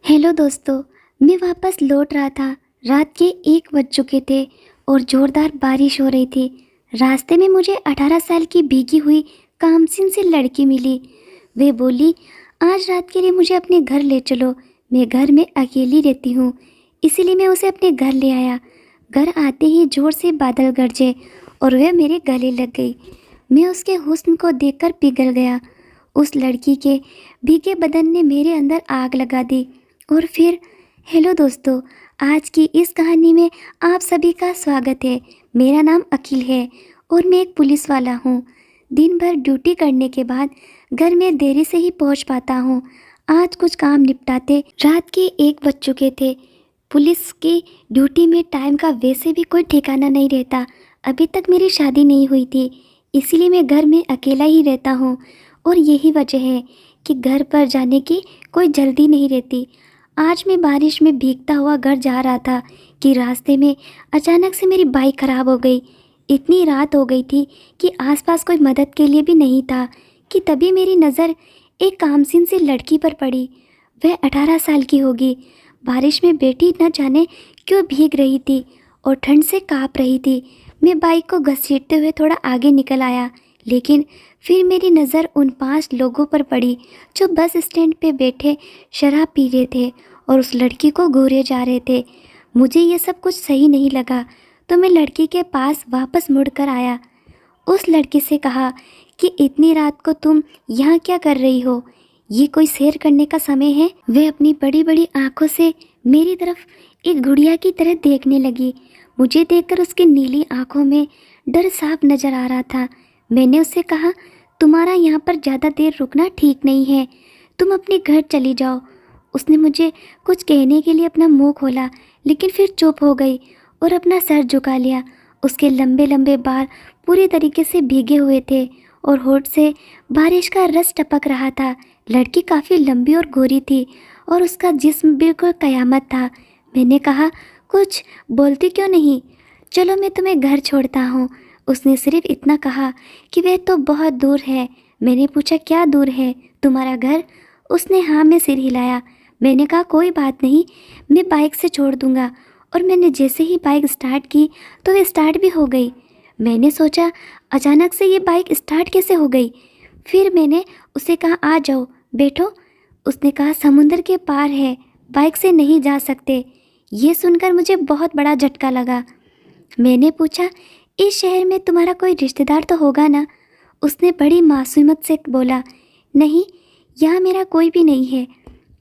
Hello दोस्तों। मैं वापस लौट रहा था। रात के 1 बज चुके थे और ज़ोरदार बारिश हो रही थी। रास्ते में मुझे 18 साल की भीगी हुई कामसिन से लड़की मिली। वे बोली, आज रात के लिए मुझे अपने घर ले चलो। मैं घर में अकेली रहती हूँ, इसीलिए मैं उसे अपने घर ले आया। घर आते ही ज़ोर से बादल गरजे और वह मेरे गले लग गई। मैं उसके हुस्न को देखकर पिघल गया। उस लड़की के भीगे बदन ने मेरे अंदर आग लगा दी। और फिर हेलो दोस्तों, आज की इस कहानी में आप सभी का स्वागत है। मेरा नाम अखिल है और मैं एक पुलिस वाला हूँ। दिन भर ड्यूटी करने के बाद घर में देरी से ही पहुँच पाता हूँ। आज कुछ काम निपटाते रात के 1 बज चुके थे। पुलिस की ड्यूटी में टाइम का वैसे भी कोई ठिकाना नहीं रहता। अभी तक मेरी शादी नहीं हुई थी, इसीलिए मैं घर में अकेला ही रहता हूँ। और यही वजह है कि घर पर जाने की कोई जल्दी नहीं रहती। आज मैं बारिश में भीगता हुआ घर जा रहा था कि रास्ते में अचानक से मेरी बाइक ख़राब हो गई। इतनी रात हो गई थी कि आसपास कोई मदद के लिए भी नहीं था कि तभी मेरी नज़र एक कामसिन सी लड़की पर पड़ी। वह 18 साल की होगी। बारिश में बेटी न जाने क्यों भीग रही थी और ठंड से काँप रही थी। मैं बाइक को घसीटते हुए थोड़ा आगे निकल आया, लेकिन फिर मेरी नज़र उन 5 लोगों पर पड़ी जो बस स्टैंड पे बैठे शराब पी रहे थे और उस लड़की को घूरे जा रहे थे। मुझे ये सब कुछ सही नहीं लगा, तो मैं लड़की के पास वापस मुड़कर आया। उस लड़की से कहा कि इतनी रात को तुम यहाँ क्या कर रही हो? ये कोई सैर करने का समय है? वह अपनी बड़ी बड़ी आंखों से मेरी तरफ एक गुड़िया की तरह देखने लगी। मुझे देखकर उसकी नीली आंखों में डर साफ नजर आ रहा था। मैंने उससे कहा, तुम्हारा यहाँ पर ज़्यादा देर रुकना ठीक नहीं है, तुम अपने घर चली जाओ। उसने मुझे कुछ कहने के लिए अपना मुंह खोला, लेकिन फिर चुप हो गई और अपना सर झुका लिया। उसके लंबे लंबे बाल पूरी तरीके से भीगे हुए थे और होठ से बारिश का रस टपक रहा था। लड़की काफ़ी लंबी और गोरी थी और उसका जिस्म बिल्कुल कयामत था। मैंने कहा, कुछ बोलती क्यों नहीं? चलो मैं तुम्हें घर छोड़ता हूँ। उसने सिर्फ इतना कहा कि वह तो बहुत दूर है। मैंने पूछा, क्या दूर है तुम्हारा घर? उसने हाँ में सिर हिलाया। मैंने कहा, कोई बात नहीं, मैं बाइक से छोड़ दूंगा। और मैंने जैसे ही बाइक स्टार्ट की तो वह स्टार्ट भी हो गई। मैंने सोचा, अचानक से ये बाइक स्टार्ट कैसे हो गई? फिर मैंने उसे कहा, आ जाओ बैठो। उसने कहा, समुंदर के पार है, बाइक से नहीं जा सकते। ये सुनकर मुझे बहुत बड़ा झटका लगा। मैंने पूछा, इस शहर में तुम्हारा कोई रिश्तेदार तो होगा ना? उसने बड़ी मासूमियत से बोला, नहीं, यहाँ मेरा कोई भी नहीं है।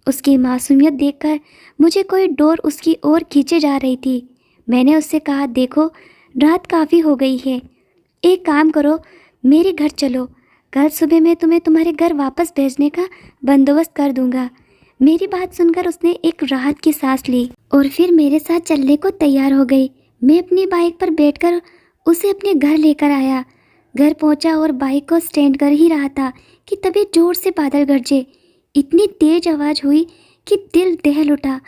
उसकी मासूमियत देखकर मुझे कोई डोर उसकी ओर खींचे जा रही थी। मैंने उससे कहा, देखो रात काफ़ी हो गई है, एक काम करो, मेरे घर चलो। कल सुबह मैं तुम्हें तुम्हारे घर वापस भेजने का बंदोबस्त कर दूंगा। मेरी बात सुनकर उसने एक राहत की सांस ली और फिर मेरे साथ चलने को तैयार हो गई। मैं अपनी बाइक पर बैठकर उसे अपने घर लेकर आया। घर पहुंचा और बाइक को स्टैंड कर ही रहा था कि तभी जोर से बादल गरजे। इतनी तेज आवाज़ हुई कि दिल दहल उठा।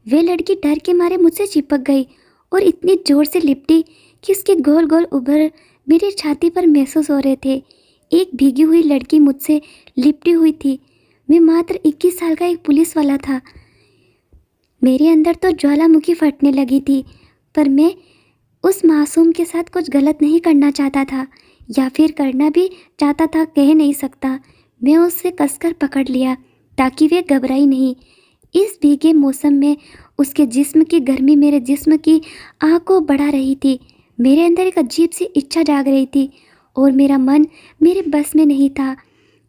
वे लड़की डर के मारे मुझसे चिपक गई और इतनी जोर से लिपटी कि उसके गोल गोल उभर मेरी छाती पर महसूस हो रहे थे। एक भीगी हुई लड़की मुझसे लिपटी हुई थी। मैं मात्र 21 साल का एक पुलिस वाला था। मेरे अंदर तो ज्वालामुखी फटने लगी थी, पर मैं उस मासूम के साथ कुछ गलत नहीं करना चाहता था, या फिर करना भी चाहता था, कह नहीं सकता। मैं उससे कसकर पकड़ लिया ताकि वे घबराई नहीं। इस भीगे मौसम में उसके जिस्म की गर्मी मेरे जिस्म की आग को बढ़ा रही थी। मेरे अंदर एक अजीब सी इच्छा जाग रही थी और मेरा मन मेरे बस में नहीं था।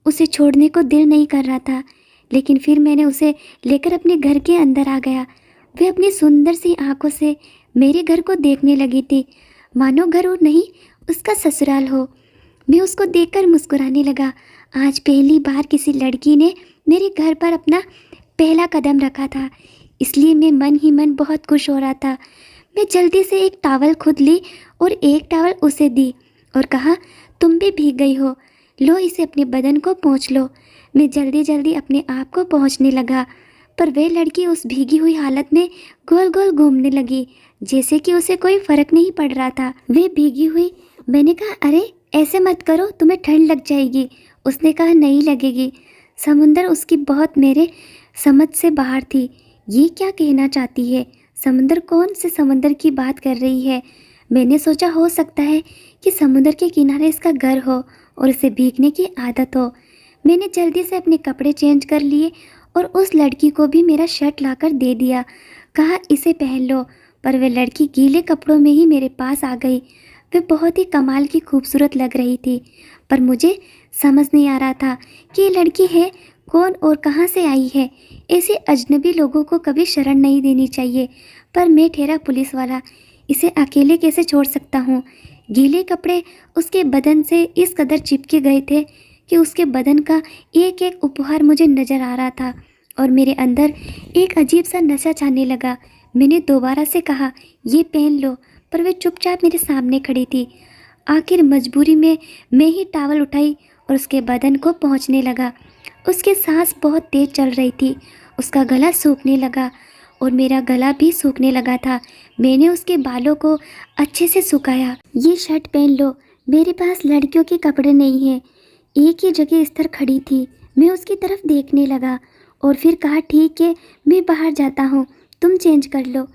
उसे छोड़ने को दिल नहीं कर रहा था, लेकिन फिर मैंने उसे लेकर अपने घर के अंदर आ गया। वह अपनी सुंदर सी आंखों से मेरे घर को देखने लगी थी, मानो घर और नहीं उसका ससुराल हो। मैं उसको देखकर मुस्कुराने लगा। आज पहली बार किसी लड़की ने मेरे घर पर अपना पहला कदम रखा था, इसलिए मैं मन ही मन बहुत खुश हो रहा था। मैं जल्दी से एक टॉवल खुद ली और एक टॉवल उसे दी और कहा, तुम भी भीग गई हो, लो इसे अपने बदन को पोंछ लो। मैं जल्दी जल्दी अपने आप को पोंछने लगा, पर वह लड़की उस भीगी हुई हालत में गोल गोल घूमने लगी, जैसे कि उसे कोई फर्क नहीं पड़ रहा था। वह भीगी हुई। मैंने कहा, अरे ऐसे मत करो, तुम्हें ठंड लग जाएगी। उसने कहा, नहीं लगेगी। समुंदर उसकी बहुत मेरे समझ से बाहर थी, ये क्या कहना चाहती है? समुंदर कौन से समुंदर की बात कर रही है? मैंने सोचा हो सकता है कि समुंदर के किनारे इसका घर हो और इसे भीगने की आदत हो। मैंने जल्दी से अपने कपड़े चेंज कर लिए और उस लड़की को भी मेरा शर्ट लाकर दे दिया। कहा इसे पहन लो, पर वह लड़की गीले कपड़ों में ही मेरे पास आ गई। वह बहुत ही कमाल की खूबसूरत लग रही थी, पर मुझे समझ नहीं आ रहा था कि ये लड़की है कौन और कहाँ से आई है। ऐसे अजनबी लोगों को कभी शरण नहीं देनी चाहिए, पर मैं ठहरा पुलिस वाला, इसे अकेले कैसे छोड़ सकता हूँ। गीले कपड़े उसके बदन से इस कदर चिपके गए थे कि उसके बदन का एक एक उपहार मुझे नज़र आ रहा था और मेरे अंदर एक अजीब सा नशा छाने लगा। मैंने दोबारा से कहा ये पहन लो, पर वह चुपचाप मेरे सामने खड़ी थी। आखिर मजबूरी में मैं ही टॉवल उठाई और उसके बदन को पहुंचने लगा। उसकी सांस बहुत तेज चल रही थी, उसका गला सूखने लगा और मेरा गला भी सूखने लगा था। मैंने उसके बालों को अच्छे से सुखाया। ये शर्ट पहन लो, मेरे पास लड़कियों के कपड़े नहीं हैं। एक ही जगह इस तरह खड़ी थी। मैं उसकी तरफ देखने लगा और फिर कहा ठीक है, मैं बाहर जाता हूँ, तुम चेंज कर लो।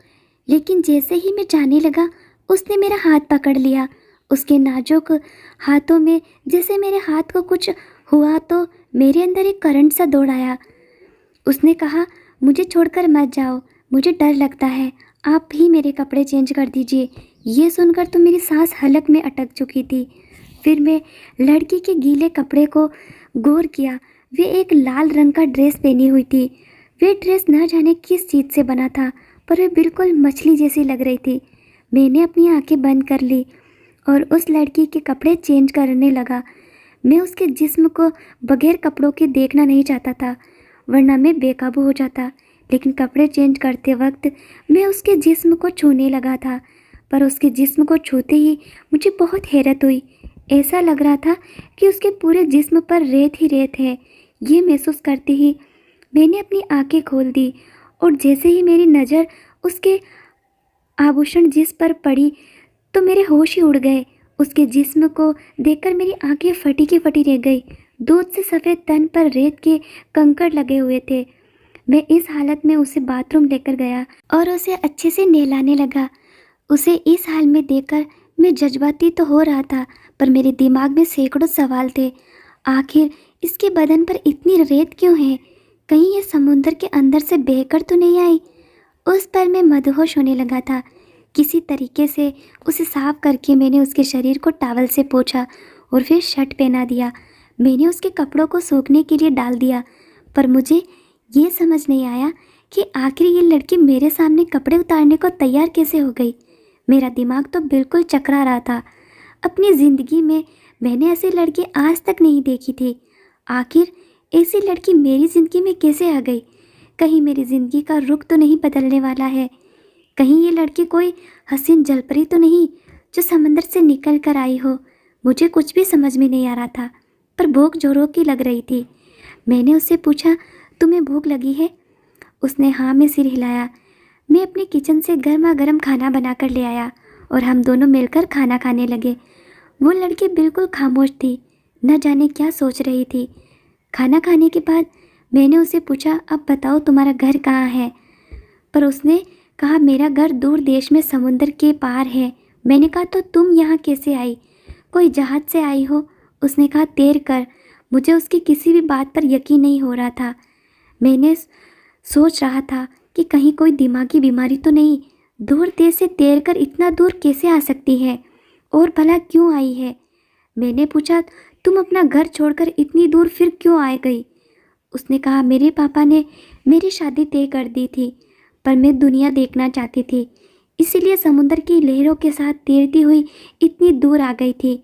लेकिन जैसे ही मैं जाने लगा उसने मेरा हाथ पकड़ लिया। उसके नाजुक हाथों में जैसे मेरे हाथ को कुछ हुआ तो मेरे अंदर एक करंट सा दौड़ आया। उसने कहा मुझे छोड़कर मत जाओ, मुझे डर लगता है, आप ही मेरे कपड़े चेंज कर दीजिए। ये सुनकर तो मेरी सांस हलक में अटक चुकी थी। फिर मैं लड़की के गीले कपड़े को गौर किया। वे एक लाल रंग का ड्रेस पहनी हुई थी। वे ड्रेस न जाने किस चीज़ से बना था, पर वे बिल्कुल मछली जैसी लग रही थी। मैंने अपनी आंखें बंद कर ली और उस लड़की के कपड़े चेंज करने लगा। मैं उसके जिस्म को बगैर कपड़ों के देखना नहीं चाहता था, वरना मैं बेकाबू हो जाता। लेकिन कपड़े चेंज करते वक्त मैं उसके जिस्म को छूने लगा था, पर उसके जिस्म को छूते ही मुझे बहुत हैरत हुई। ऐसा लग रहा था कि उसके पूरे जिस्म पर रेत ही रेत है। ये महसूस करते ही मैंने अपनी आंखें खोल दी और जैसे ही मेरी नज़र उसके आभूषण जिस पर पड़ी तो मेरे होश ही उड़ गए। उसके जिस्म को देखकर मेरी आंखें फटी की फटी रह गई। दूध से सफ़ेद तन पर रेत के कंकड़ लगे हुए थे। मैं इस हालत में उसे बाथरूम लेकर गया और उसे अच्छे से नहलाने लगा। उसे इस हाल में देखकर मैं जज्बाती तो हो रहा था, पर मेरे दिमाग में सैकड़ों सवाल थे। आखिर इसके बदन पर इतनी रेत क्यों है? कहीं ये समुंदर के अंदर से बहकर तो नहीं आई? उस पर मैं मदहोश होने लगा था। किसी तरीके से उसे साफ करके मैंने उसके शरीर को टॉवल से पोंछा और फिर शर्ट पहना दिया। मैंने उसके कपड़ों को सूखने के लिए डाल दिया, पर मुझे ये समझ नहीं आया कि आखिर ये लड़की मेरे सामने कपड़े उतारने को तैयार कैसे हो गई। मेरा दिमाग तो बिल्कुल चकरा रहा था। अपनी ज़िंदगी में मैंने ऐसी लड़की आज तक नहीं देखी थी। आखिर ऐसी लड़की मेरी ज़िंदगी में कैसे आ गई? कहीं मेरी ज़िंदगी का रुख तो नहीं बदलने वाला है? कहीं ये लड़की कोई हसीन जलपरी तो नहीं जो समंदर से निकल कर आई हो? मुझे कुछ भी समझ में नहीं आ रहा था, पर भूख जोरों की लग रही थी। मैंने उससे पूछा तुम्हें भूख लगी है? उसने हाँ में सिर हिलाया। मैं अपने किचन से गर्मा गर्म खाना बनाकर ले आया और हम दोनों मिलकर खाना खाने लगे। वो लड़की बिल्कुल खामोश थी, न जाने क्या सोच रही थी। खाना खाने के बाद मैंने उसे पूछा अब बताओ तुम्हारा घर कहाँ है? पर उसने कहा मेरा घर दूर देश में समुंदर के पार है। मैंने कहा तो तुम यहाँ कैसे आई? कोई जहाज़ से आई हो? उसने कहा तैर कर। मुझे उसकी किसी भी बात पर यकीन नहीं हो रहा था। मैंने सोच रहा था कि कहीं कोई दिमागी बीमारी तो नहीं, दूर देश से तैर कर इतना दूर कैसे आ सकती है और भला क्यों आई है? मैंने पूछा तुम अपना घर छोड़कर इतनी दूर फिर क्यों आ गई? उसने कहा मेरे पापा ने मेरी शादी तय कर दी थी, पर मैं दुनिया देखना चाहती थी, इसीलिए समुद्र की लहरों के साथ तैरती हुई इतनी दूर आ गई थी।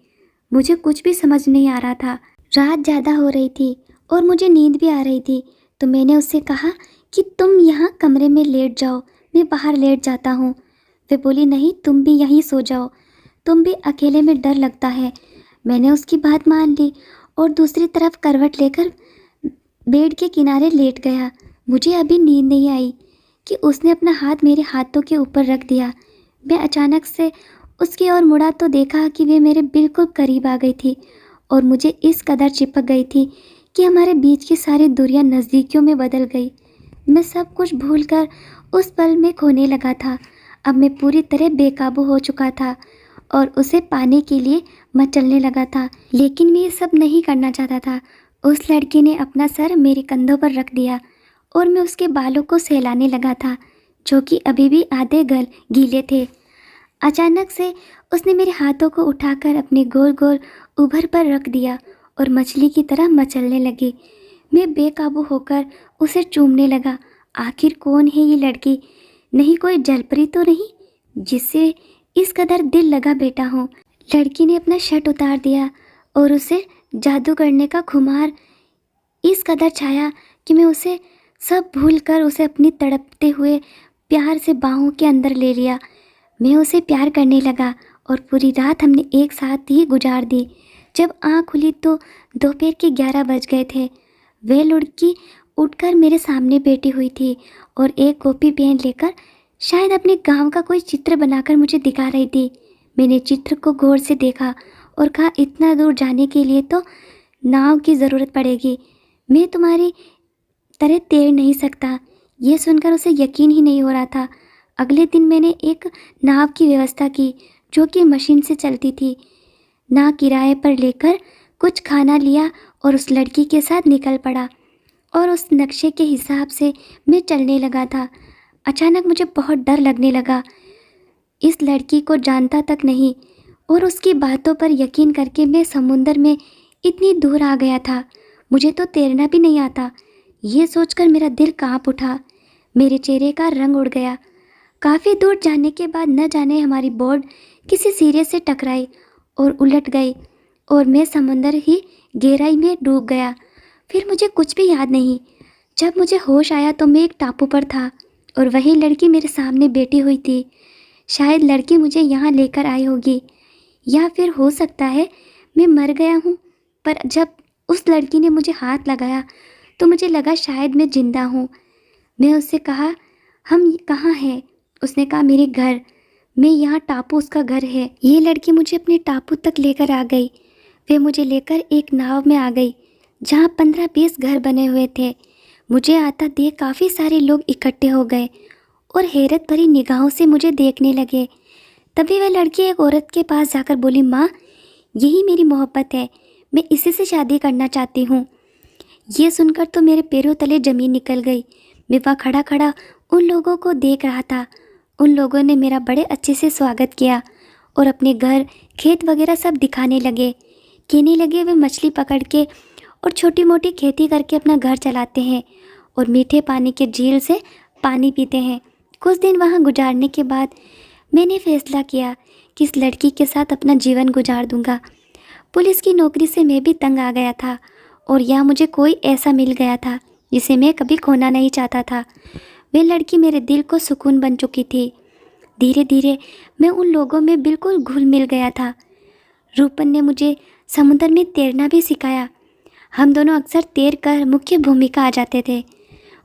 मुझे कुछ भी समझ नहीं आ रहा था। रात ज़्यादा हो रही थी और मुझे नींद भी आ रही थी, तो मैंने उससे कहा कि तुम यहाँ कमरे में लेट जाओ, मैं बाहर लेट जाता हूँ। वे बोली नहीं तुम भी यहीं सो जाओ, तुम भी अकेले में डर लगता है। मैंने उसकी बात मान ली और दूसरी तरफ करवट लेकर बेड के किनारे लेट गया। मुझे अभी नींद नहीं आई कि उसने अपना हाथ मेरे हाथों के ऊपर रख दिया। मैं अचानक से उसकी ओर मुड़ा तो देखा कि वे मेरे बिल्कुल करीब आ गई थी और मुझे इस कदर चिपक गई थी कि हमारे बीच की सारी दूरियां नज़दीकियों में बदल गई। मैं सब कुछ भूलकर उस पल में खोने लगा था। अब मैं पूरी तरह बेकाबू हो चुका था और उसे पाने के लिए मचलने लगा था, लेकिन मैं ये सब नहीं करना चाहता था। उस लड़की ने अपना सर मेरे कंधों पर रख दिया और मैं उसके बालों को सहलाने लगा था, जो कि अभी भी आधे गीले थे। अचानक से उसने मेरे हाथों को उठाकर अपने गोल गोल उभर पर रख दिया और मछली की तरह मचलने लगी। मैं बेकाबू होकर उसे चूमने लगा। आखिर कौन है ये लड़की? नहीं कोई जलपरी तो नहीं जिससे इस कदर दिल लगा बैठा हो। लड़की ने अपना शर्ट उतार दिया और उसे जादू करने का खुमार इस कदर छाया कि मैं उसे सब भूलकर उसे अपनी तड़पते हुए प्यार से बाहों के अंदर ले लिया। मैं उसे प्यार करने लगा और पूरी रात हमने एक साथ ही गुजार दी। जब आँख खुली तो दोपहर के 11 बज गए थे। वह लड़की उठकर मेरे सामने बैठी हुई थी और एक कॉपी पेन लेकर शायद अपने गांव का कोई चित्र बनाकर मुझे दिखा रही थी। मैंने चित्र को गौर से देखा और कहा, इतना दूर जाने के लिए तो नाव की ज़रूरत पड़ेगी। मैं तुम्हारी तरह तैर नहीं सकता। ये सुनकर उसे यकीन ही नहीं हो रहा था। अगले दिन मैंने एक नाव की व्यवस्था की जो कि मशीन से चलती थी। ना किराए पर लेकर कुछ खाना लिया और उस लड़की के साथ निकल पड़ा और उस नक्शे के हिसाब से मैं चलने लगा था। अचानक मुझे बहुत डर लगने लगा। इस लड़की को जानता तक नहीं और उसकी बातों पर यकीन करके मैं समुंदर में इतनी दूर आ गया था। मुझे तो तैरना भी नहीं आता। ये सोचकर मेरा दिल कांप उठा। मेरे चेहरे का रंग उड़ गया। काफ़ी दूर जाने के बाद न जाने हमारी बोट किसी सिरे से टकराई और उलट गई और मैं समुंदर ही गहराई में डूब गया। फिर मुझे कुछ भी याद नहीं। जब मुझे होश आया तो मैं एक टापू पर था और वही लड़की मेरे सामने बैठी हुई थी। शायद लड़की मुझे यहाँ लेकर आई होगी या फिर हो सकता है मैं मर गया हूँ। पर जब उस लड़की ने मुझे हाथ लगाया तो मुझे लगा शायद मैं जिंदा हूँ। मैं उससे कहा, हम कहाँ हैं? उसने कहा, मेरे घर। मैं यहाँ, टापू उसका घर है। ये लड़की मुझे अपने टापू तक लेकर आ गई। वे मुझे लेकर एक नाव में आ गई जहाँ 15-20 घर बने हुए थे। मुझे आता देख काफ़ी सारे लोग इकट्ठे हो गए और हैरत भरी निगाहों से मुझे देखने लगे। तभी वह लड़की एक औरत के पास जाकर बोली, माँ, यही मेरी मोहब्बत है। मैं इसी से शादी करना चाहती हूँ। ये सुनकर तो मेरे पैरों तले ज़मीन निकल गई। मैं वहाँ खड़ा खड़ा उन लोगों को देख रहा था। उन लोगों ने मेरा बड़े अच्छे से स्वागत किया और अपने घर, खेत वगैरह सब दिखाने लगे। कहने लगे वे मछली पकड़ के और छोटी मोटी खेती करके अपना घर चलाते हैं और मीठे पानी के झील से पानी पीते हैं। कुछ दिन वहाँ गुजारने के बाद मैंने फैसला किया कि इस लड़की के साथ अपना जीवन गुजार दूंगा। पुलिस की नौकरी से मैं भी तंग आ गया था और यहाँ मुझे कोई ऐसा मिल गया था जिसे मैं कभी खोना नहीं चाहता था। वह लड़की मेरे दिल को सुकून बन चुकी थी। धीरे धीरे मैं उन लोगों में बिल्कुल घुल मिल गया था। रूपन ने मुझे समुद्र में तैरना भी सिखाया। हम दोनों अक्सर तैर कर मुख्य भूमिका आ जाते थे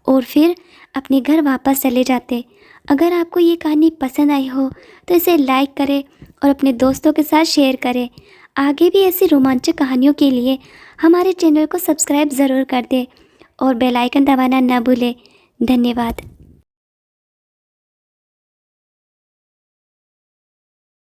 और फिर अपने घर वापस चले जाते। अगर आपको ये कहानी पसंद आई हो तो इसे लाइक करें और अपने दोस्तों के साथ शेयर करें। आगे भी ऐसी रोमांचक कहानियों के लिए हमारे चैनल को सब्सक्राइब ज़रूर कर दें और बेल आइकन दबाना ना भूलें। धन्यवाद।